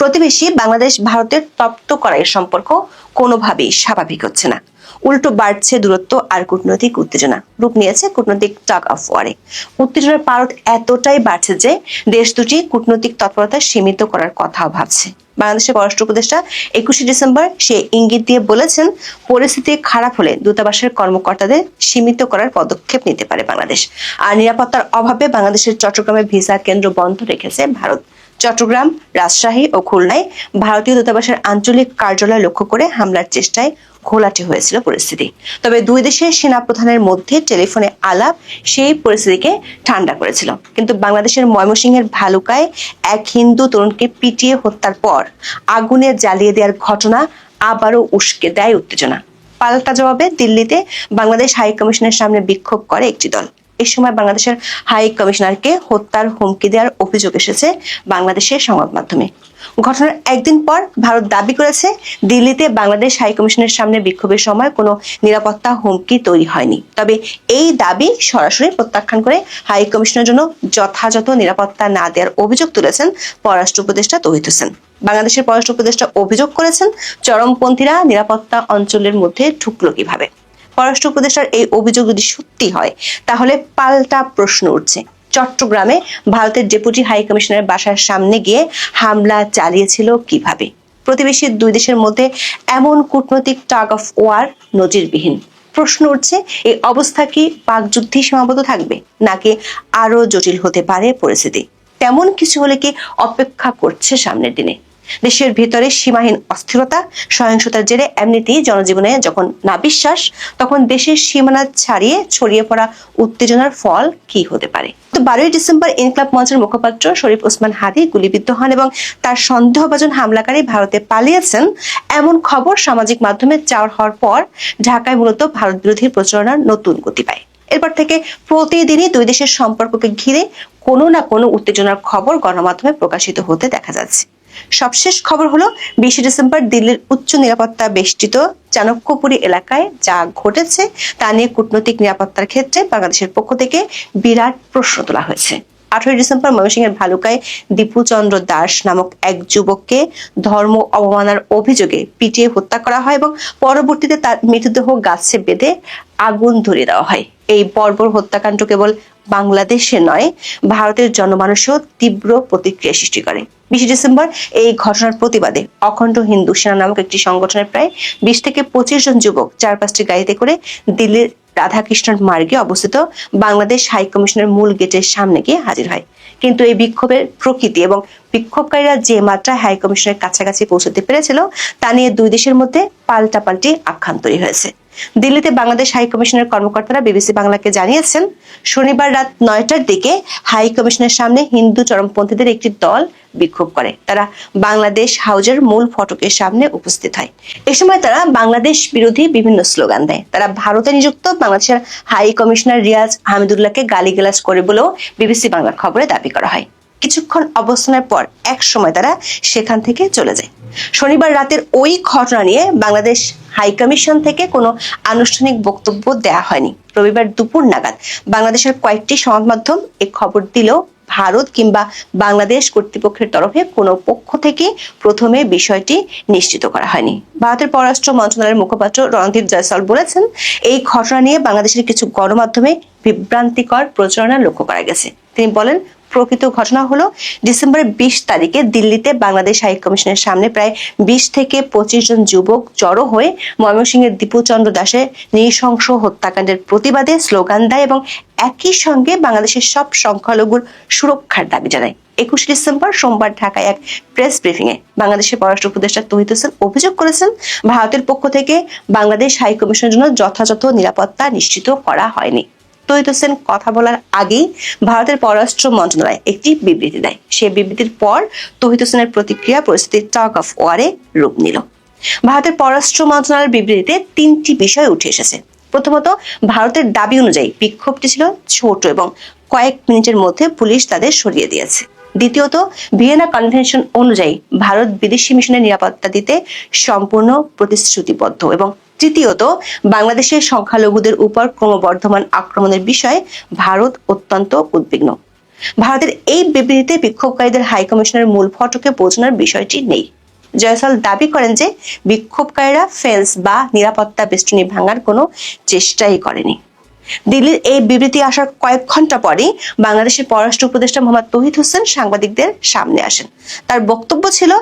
প্রতিবেশী বাংলাদেশ ভারতের তপ্ত করার সম্পর্ক কোনোভাবেই স্বাভাবিক হচ্ছে না। উল্টো বাড়ছে দূরত্ব আর কূটনৈতিক উত্তেজনা রূপ নিয়েছে কূটনৈতিক টাগ অফ ওয়ারে। উত্তেজনার পারদ এতটাই বাড়ছে যে দেশ দুটি কূটনৈতিক তৎপরতা সীমিত করার কথাও ভাবছে। বাংলাদেশের পররাষ্ট্র উপদেষ্টা 21শে ডিসেম্বর সে ইঙ্গিত দিয়ে বলেছেন, পরিস্থিতি খারাপ হলে দূতাবাসের কর্মকর্তাদের সীমিত করার পদক্ষেপ নিতে পারে বাংলাদেশ। আর নিরাপত্তার অভাবে বাংলাদেশের চট্টগ্রামে ভিসা কেন্দ্র বন্ধ রেখেছে ভারত। চট্টগ্রাম, রাজশাহী ও খুলনায় ভারতীয় দূতাবাসের আঞ্চলিক কার্যালয় লক্ষ্য করে হামলার চেষ্টায় ঘোলাটে হয়েছিল পরিস্থিতি। তবে দুই দেশের সেনাপ্রধানের মধ্যে টেলিফোনে আলাপ সেই পরিস্থিতিকে ঠান্ডা করেছিল। কিন্তু বাংলাদেশের ময়মনসিংহের ভালুকায় এক হিন্দু তরুণকে পিটিয়ে হত্যার পর আগুনে জ্বালিয়ে দেওয়ার ঘটনা আবারও উস্কে দেয় উত্তেজনা। পাল্টা জবাবে দিল্লিতে বাংলাদেশ হাই কমিশনের সামনে বিক্ষোভ করে একটি দল। এই সময় বাংলাদেশের হাই কমিশনারকে হত্যার হুমকি দেওয়ার অভিযোগ এসেছে বাংলাদেশের সংবাদ মাধ্যমে। ঘটনার একদিন পর ভারত দাবি করেছে, দিল্লিতে বাংলাদেশ হাই কমিশনের সামনে বিক্ষোভের সময় কোনো নিরাপত্তা হুমকি তৈরি হয়নি। তবে এই দাবি সরাসরি প্রত্যাখ্যান করে হাই কমিশনের জন্য যথাযথ নিরাপত্তা না দেওয়ার অভিযোগ তুলেছেন পররাষ্ট্র উপদেষ্টা তৌহিদ হোসেন। বাংলাদেশের পররাষ্ট্র উপদেষ্টা অভিযোগ করেছেন, চরমপন্থীরা নিরাপত্তা অঞ্চলের মধ্যে ঢুকলো কিভাবে। পররাষ্ট্র উপদেষ্টার এই অভিযোগ যদি সত্যি হয়, তাহলে পাল্টা প্রশ্ন উঠছে, চট্টগ্রামে ভারতের ডেপুটি হাই কমিশনারের বাসার সামনে গিয়ে হামলা চালিয়েছিল কিভাবে। প্রতিবেশী দুই দেশের মধ্যে এমন কূটনৈতিক টাগ অফ ওয়ার নজিরবিহীন। প্রশ্ন উঠছে, এই অবস্থা কি বাকযুদ্ধে সীমাবদ্ধ থাকবে, নাকি আরো জটিল হতে পারে পরিস্থিতি? তেমন কিছু হলে কি অপেক্ষা করছে সামনের দিনে? দেশের ভিতরে সীমাহীন অস্থিরতা, সহিংসতার জেরে এমনিতেই জনজীবনে যখন নাবিশ্বাস, তখন দেশের সীমানা ছাড়িয়ে ছড়িয়ে পড়া উত্তেজনার ফল কি হতে পারে? তো 12ই ডিসেম্বর ইনকিলাব মঞ্চের মুখপাত্র শরীফ ওসমান হাদি গুলিবিদ্ধ হন এবং তার সন্দেহভাজন হামলাকারী ভারতে পালিয়েছেন, এমন খবর সামাজিক মাধ্যমে চাওয়ার হওয়ার পর ঢাকায় মূলত ভারত বিরোধী প্রচারণার নতুন গতি পায়। এরপর থেকে প্রতিদিনই দুই দেশের সম্পর্ককে ঘিরে কোনো না কোনো উত্তেজনার খবর গণমাধ্যমে প্রকাশিত হতে দেখা যাচ্ছে। সবশেষ খবর হলো 20 ডিসেম্বর দিল্লির উচ্চ নিরাপত্তা বেষ্টিত চাণক্যপুরী এলাকায় যা ঘটেছে তা নিয়ে কূটনৈতিক নিরাপত্তার ক্ষেত্রে বাংলাদেশের পক্ষ থেকে বিরাট প্রশ্ন তোলা হয়েছে। 18 ডিসেম্বর ময়মনসিংহের ভালুকায় দীপু চন্দ্র দাস নামক এক যুবককে ধর্ম অবমাননার অভিযোগে পিটিয়ে হত্যা করা হয় এবং পরবর্তীতে তার মৃতদেহ গাছে বেঁধে আগুন ধরিয়ে দেওয়া হয়। এই বর্বর হত্যাকাণ্ড কেবল বাংলাদেশে নয়, ভারতের জনমানসেও তীব্র প্রতিক্রিয়া সৃষ্টি করে। 20 ডিসেম্বর এই ঘটনার প্রতিবাদে অখণ্ড হিন্দু সেনা নামক একটি সংগঠনের প্রায় 20 থেকে 25 জন যুবক 4-5টি গাড়িতে করে দিল্লির রাধাকৃষ্ণন মার্গে অবস্থিত বাংলাদেশ হাই কমিশনের মূল গেটের সামনে গিয়ে হাজির হয়। কিন্তু এই বিক্ষোভের প্রকৃতি এবং বিক্ষোভকারীরা যে মাত্রায় হাই কমিশনের কাছাকাছি পৌঁছতে পেরেছিল, তা নিয়ে দুই দেশের মধ্যে পাল্টাপাল্টি আখ্যান তৈরি হয়েছে। দিল্লিতে বাংলাদেশ হাই কমিশনের কর্মকর্তারা বিবিসি বাংলাকে জানিয়েছেন, শনিবার রাত 9টার দিকে হাই কমিশনের সামনে হিন্দু চরমপন্থীদের একটি দল বিক্ষোভ করে। তারা বাংলাদেশ হাউজের মূল ফটকের সামনে উপস্থিত হয়। এ সময় তারা বাংলাদেশ বিরোধী বিভিন্ন স্লোগান দেয়। তারা ভারতে নিযুক্ত বাংলাদেশের হাই কমিশনার রিয়াজ হামিদুল্লাহকে গালিগালাজ করে বলেও বিবিসি বাংলার খবরে দাবি করা হয়। কিছুক্ষণ অবস্থানের পর এক সময় তারা সেখান থেকে চলে যায়। শনিবার রাতের ওই ঘটনা নিয়ে বাংলাদেশ হাই কমিশন থেকে কোনো আনুষ্ঠানিক বক্তব্য দেওয়া হয়নি। রবিবার দুপুর নাগাদ বাংলাদেশের কয়েকটি সংবাদ মাধ্যম এ খবর দিলেও ভারত কিংবা বাংলাদেশ কর্তৃপক্ষের তরফে কোনো পক্ষ থেকে প্রথমে বিষয়টি নিশ্চিত করা হয়নি। ভারতের পররাষ্ট্র মন্ত্রণালয়ের মুখপাত্র রণদীপ জয়সওয়াল বলেছেন, এই ঘটনা নিয়ে বাংলাদেশের কিছু গণমাধ্যমে বিভ্রান্তিকর প্রচারণা লক্ষ্য করা গেছে। তিনি বলেন, প্রকৃত ঘটনা হলো ডিসেম্বরের 20 তারিখে দিল্লিতে বাংলাদেশ হাই কমিশনের সামনে প্রায় 20 থেকে 25 জন যুবক জড়ো হয়ে ময়মনসিংহের দীপু চন্দ্র দাসের নৃশংস হত্যাকাণ্ডের প্রতিবাদে স্লোগান দেয় এবং একই সঙ্গে বাংলাদেশের সব সংখ্যালঘুর সুরক্ষার দাবি জানায়। 21 ডিসেম্বর সোমবার ঢাকায় এক প্রেস ব্রিফিংয়ে বাংলাদেশের পররাষ্ট্র উপদেষ্টা তৌহিদ হোসেন অভিযোগ করেছেন, ভারতের পক্ষ থেকে বাংলাদেশ হাই কমিশনের জন্য যথাযথ নিরাপত্তা নিশ্চিত করা হয়নি। তৌহিদ হোসেন কথা বলার আগেই ভারতের পররাষ্ট্র মন্ত্রণালয় একটি বিবৃতি দেয়। সেই বিবৃতির পর তৌহিদ হোসেনের প্রতিক্রিয়া পরিস্থিতির টাগ অফ ওয়ারে রূপ নিল। ভারতের পররাষ্ট্র মন্ত্রণালয়ের বিবৃতিতে 3টি বিষয় উঠে এসেছে। প্রথমত, ভারতের দাবি অনুযায়ী বিক্ষোভটি ছিল ছোট এবং কয়েক মিনিটের মধ্যে পুলিশ তাদের সরিয়ে দিয়েছে। দ্বিতীয়ত, ভিয়েনা কনভেনশন অনুযায়ী ভারত বিদেশি মিশনের নিরাপত্তা দিতে সম্পূর্ণ প্রতিশ্রুতিবদ্ধ। এবং তৃতীয়ত, বাংলাদেশের সংখ্যালঘুদের উপর ক্রমবর্ধমান আক্রমণের বিষয়ে ভারত অত্যন্ত উদ্বিগ্ন। ভারতের এই বিবৃতিতে বিক্ষোভকারীদের হাই কমিশনের মূল ফটকে পৌঁছানোর বিষয়টি নেই। জয়সওয়াল দাবি করেন যে বিক্ষোভকারীরা ফেন্স বা নিরাপত্তা বেষ্টনী ভাঙার কোনো চেষ্টাই করেনি। দিল্লির এই বিবৃতি আসার কয়েক ঘন্টা পরেই বাংলাদেশের পররাষ্ট্র উপদেষ্টা মোহাম্মদ তৌহিদ হোসেন সাংবাদিকদের সামনে আসেন। তার বক্তব্য ছিল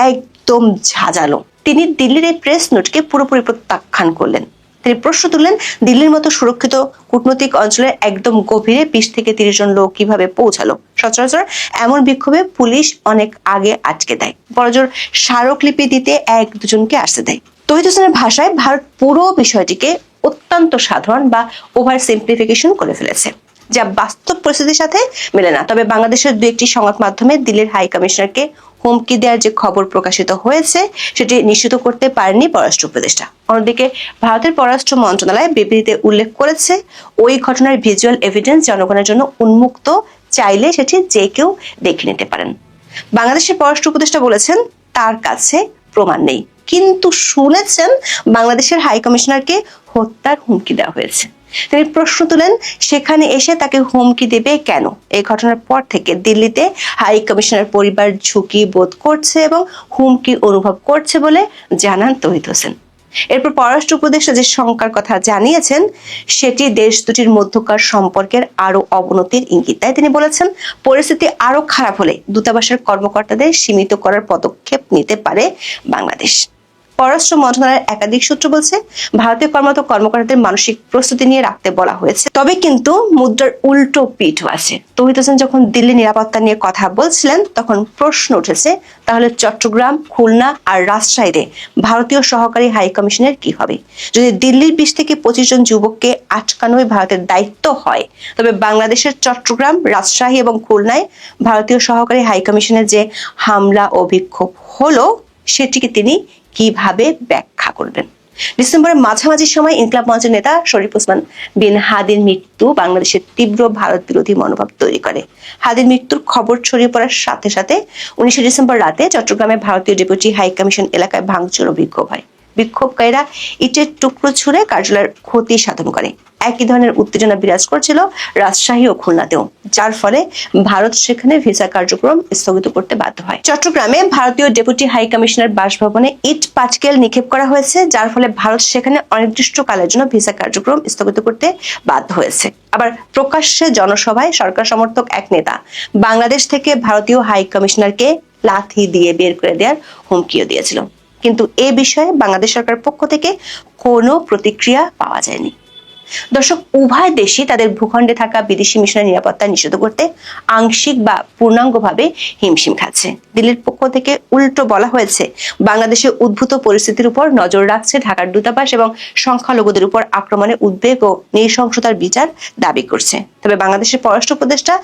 একদম ঝাঁঝালো। তিনি দিল্লির এই প্রেস নোটকে পুরোপুরি প্রত্যাখ্যান করলেন। তিনি প্রশ্ন তুললেন, দিল্লির মতো সুরক্ষিত কূটনৈতিক অঞ্চলের একদম গভীরে 20 থেকে 30 জন লোক কিভাবে পৌঁছালো? সচরাচর এমন বিক্ষোভে পুলিশ অনেক আগে আটকে দেয়, বড়জোর স্মারকলিপি দিতে 1-2 জনকে আসতে দেয়। তৌহিদ হোসেনের ভাষায় ভারত পুরো বিষয়টিকে অত্যন্ত সাধারণ বা ওভার সিম্পলিফিকেশন করে ফেলেছে, যা বাস্তব পরিস্থিতির সাথে মেলে না। তবে বাংলাদেশের 2-1টি সংবাদ মাধ্যমে দিল্লির হাই কমিশনারকে হুমকি দেওয়ার যে খবর প্রকাশিত হয়েছে সেটি নিশ্চিত করতে পারেনি পররাষ্ট্র উপদেষ্টা। অন্যদিকে ভারতের পররাষ্ট্র মন্ত্রণালয় বিবৃতিতে উল্লেখ করেছে, ওই ঘটনার ভিজুয়াল এভিডেন্স জনগণের জন্য উন্মুক্ত, চাইলে সেটি যে কেউ দেখে নিতে পারেন। বাংলাদেশের পররাষ্ট্র উপদেষ্টা বলেছেন তার কাছে প্রমাণ নেই, কিন্তু শুনেছেন বাংলাদেশের হাই কমিশনারকে হত্যার হুমকি দেওয়া হয়েছে। তিনি প্রশ্ন তুলেন, সেখানে এসে তাকে হুমকি দেবে কেন? এই ঘটনার পর থেকে দিল্লিতে হাই কমিশনার পরিবার ঝুঁকি বোধ করছে এবং হুমকি অনুভব করছে বলে জানান তৌহিদ হোসেন। এরপর পররাষ্ট্র উপদেষ্টা যে শঙ্কার কথা জানিয়েছেন সেটি দেশ দুটির মধ্যকার সম্পর্কের আরো অবনতির ইঙ্গিত দেয়। তিনি বলেছেন, পরিস্থিতি আরো খারাপ হলে দূতাবাসের কর্মকর্তাদের সীমিত করার পদক্ষেপ নিতে পারে বাংলাদেশ। পররাষ্ট্র মন্ত্রণালয়ের একাধিক সূত্র বলছে, ভারতীয় কর্মকর্তাদের মানসিক প্রস্তুতি নিয়ে রাখতে বলা হয়েছে। তবে কিন্তু মুদ্রার উল্টো পিঠও আছে। তৌহিদ হোসেন যখন দিল্লি নিরাপত্তা নিয়ে কথা বলছিলেন তখন প্রশ্ন উঠেছে, তাহলে চট্টগ্রাম, খুলনা আর রাজশাহীতে ভারতীয় সহকারী হাই কমিশনের কি হবে? যদি দিল্লির 20 থেকে 25 জন যুবককে আটকানোই ভারতের দায়িত্ব হয়, তবে বাংলাদেশের চট্টগ্রাম, রাজশাহী এবং খুলনায় ভারতীয় সহকারী হাই কমিশনের যে হামলা ও বিক্ষোভ হলো সেটিকে তিনি কিভাবে ব্যাখ্যা করবেন? ডিসেম্বরের মাঝামাঝি সময় ইনকিলাব মঞ্চের নেতা শরীফ ওসমান বিন হাদির মৃত্যু বাংলাদেশের তীব্র ভারত বিরোধী মনোভাব তৈরি করে। হাদির মৃত্যুর খবর ছড়িয়ে পড়ার সাথে সাথে 19 ডিসেম্বর রাতে চট্টগ্রামে ভারতীয় ডেপুটি হাই কমিশন এলাকায় ভাঙচুর ও বিক্ষোভ হয়। বিক্ষোভকারীরা ইটের টুকরো ছুঁড়ে কার্যালয়ের ক্ষতি সাধন করে। একই ধরনের উত্তেজনা বিরাজ করছিল রাজশাহী ও খুলনাতেও, যার ফলে ভারত সেখানে ভিসা কার্যক্রম স্থগিত করতে বাধ্য হয়। চট্টগ্রামে ভারতীয় ডেপুটি হাই কমিশনার বাসভবনে ইট পাটকেল নিক্ষেপ করা হয়েছে, যার ফলে ভারত সেখানে অনির্দিষ্টকালের জন্য ভিসা কার্যক্রম স্থগিত করতে বাধ্য হয়েছে। আবার প্রকাশ্যে জনসভায় সরকার সমর্থক এক নেতা বাংলাদেশ থেকে ভারতীয় হাই কমিশনারকে লাথি দিয়ে বের করে দেওয়ার হুমকিও দিয়েছিল, কিন্তু এ বিষয়ে বাংলাদেশ সরকারের পক্ষ থেকে কোনো প্রতিক্রিয়া পাওয়া যায়নি। দর্শক, উভয় দেশই তাদের ভূখণ্ডে থাকা বিদেশি মিশনের নিরাপত্তা নিশ্চিত করতে আংশিক বা পূর্ণাঙ্গভাবে হিমশিম খাচ্ছে। দিল্লির পক্ষ থেকে উল্টো বলা হয়েছে, বাংলাদেশে উদ্ভূত পরিস্থিতির উপর নজর রাখছে ঢাকার দূতাবাস এবং সংখ্যালঘুদের উপর আক্রমণে উদ্বেগ ও নৃশংসতার বিচার দাবি করছে। তবে বাংলাদেশের পররাষ্ট্র উপদেষ্টা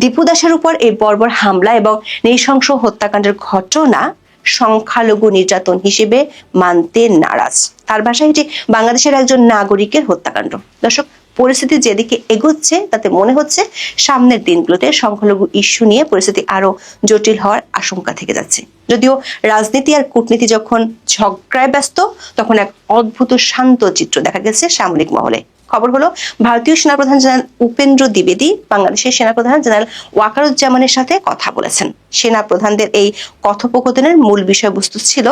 দীপু দাসের উপর এই বর্বর হামলা এবং নৃশংস হত্যাকাণ্ডের ঘটনা সংখ্যালঘু নির্যাতন হিসেবে মানতে নারাজ। তার ভাষায় এটি বাংলাদেশের একজন নাগরিকের হত্যাকাণ্ড। দর্শক, পরিস্থিতি যেদিকে এগোচ্ছে তাতে মনে হচ্ছে সামনের দিনগুলোতে সংখ্যালঘু ইস্যু নিয়ে পরিস্থিতি আরো জটিল হওয়ার আশঙ্কা থেকে যাচ্ছে। যদিও রাজনীতি আর কূটনীতি যখন ঝগড়ায় ব্যস্ত, তখন এক অদ্ভুত শান্ত চিত্র দেখা গেছে সামরিক মহলে। খবর হলো, ভারতীয় সেনাপ্রধান জেনারেল উপেন্দ্র দ্বিবেদী বাংলাদেশের সেনাপ্রধান জেনারেল ওয়াকারুজ্জামানের সাথে কথা বলেছেন। সেনাপ্রধানদের এই কথোপকথনের মূল বিষয়বস্তু ছিল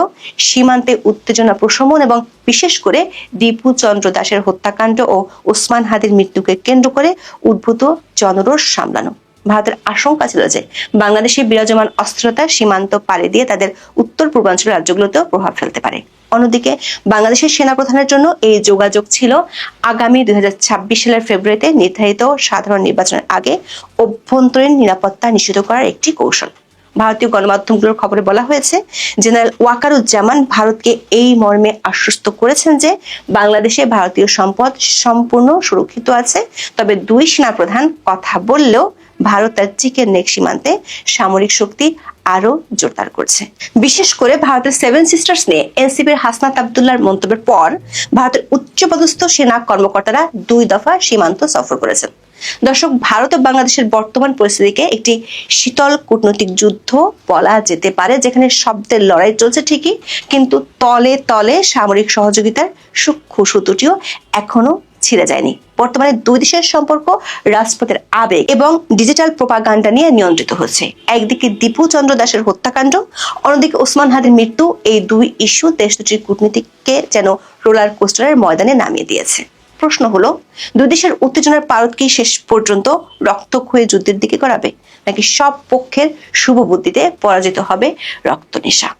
সীমান্তে উত্তেজনা প্রশমন এবং বিশেষ করে দীপু চন্দ্র দাসের হত্যাকাণ্ড ও ওসমান হাদির মৃত্যুকে কেন্দ্র করে উদ্ভূত জনরোষ সামলানো। ভারতের আশঙ্কা ছিল যে বাংলাদেশে বিরাজমান অস্থিরতা সীমান্ত পাড়ি দিয়ে তাদের উত্তর পূর্বাঞ্চল রাজ্যগুলোতেও প্রভাব ফেলতে পারে। অন্যদিকে বাংলাদেশের সেনাপ্রধানের জন্য এই যোগাযোগ ছিল আগামী 2026 সালের ফেব্রুয়ারিতে নির্ধারিত সাধারণ নির্বাচনের আগে অভ্যন্তরীণ নিরাপত্তা নিশ্চিত করার একটি কৌশল। ভারতীয় গণমাধ্যমগুলোর খবরে বলা হয়েছে, জেনারেল ওয়াকারুজ্জামান ভারতকে এই মর্মে আশ্বস্ত করেছেন যে বাংলাদেশে ভারতীয় সম্পদ সম্পূর্ণ সুরক্ষিত আছে। তবে দুই সেনাপ্রধান কথা বললেও ভারত তার চিকেন নেক সীমান্তে সামরিক শক্তি আরো জোরদার করছে। বিশেষ করে ভারতের 7 সিস্টার্স নিয়ে এনসিপির হাসনাত আব্দুল্লাহর মন্তব্যের পর ভারতের উচ্চপদস্থ সেনা কর্মকর্তারা 2 দফা সীমান্ত সফর করেছেন। দর্শক, ভারত ও বাংলাদেশের বর্তমান পরিস্থিতিকে একটি শীতল কূটনৈতিক যুদ্ধ বলা যেতে পারে, যেখানে শব্দের লড়াই চলছে ঠিকই, কিন্তু তলে তলে সামরিক সহযোগিতার সূক্ষ্ম সুতোটিও এখনো ছিঁড়ে যায়নি। বর্তমানে দুই দেশের সম্পর্ক রাজপথের আবেগ এবং ডিজিটাল প্রোপাগান্ডা নিয়ে নিয়ন্ত্রিত হচ্ছে। একদিকে দীপু চন্দ্র দাসের হত্যাকাণ্ড, অন্যদিকে ওসমান হাদির মৃত্যু। এই দুই ইস্যু দেশ দুটির কূটনীতিককে যেন রোলার কোস্টারের ময়দানে নামিয়ে দিয়েছে। প্রশ্ন হলো, দুই দেশের উত্তেজনার পারদ কি শেষ পর্যন্ত রক্তক্ষয়ী যুদ্ধের দিকে গড়াবে, নাকি সব পক্ষের শুভ বুদ্ধিতে পরাজিত হবে রক্তনেশা?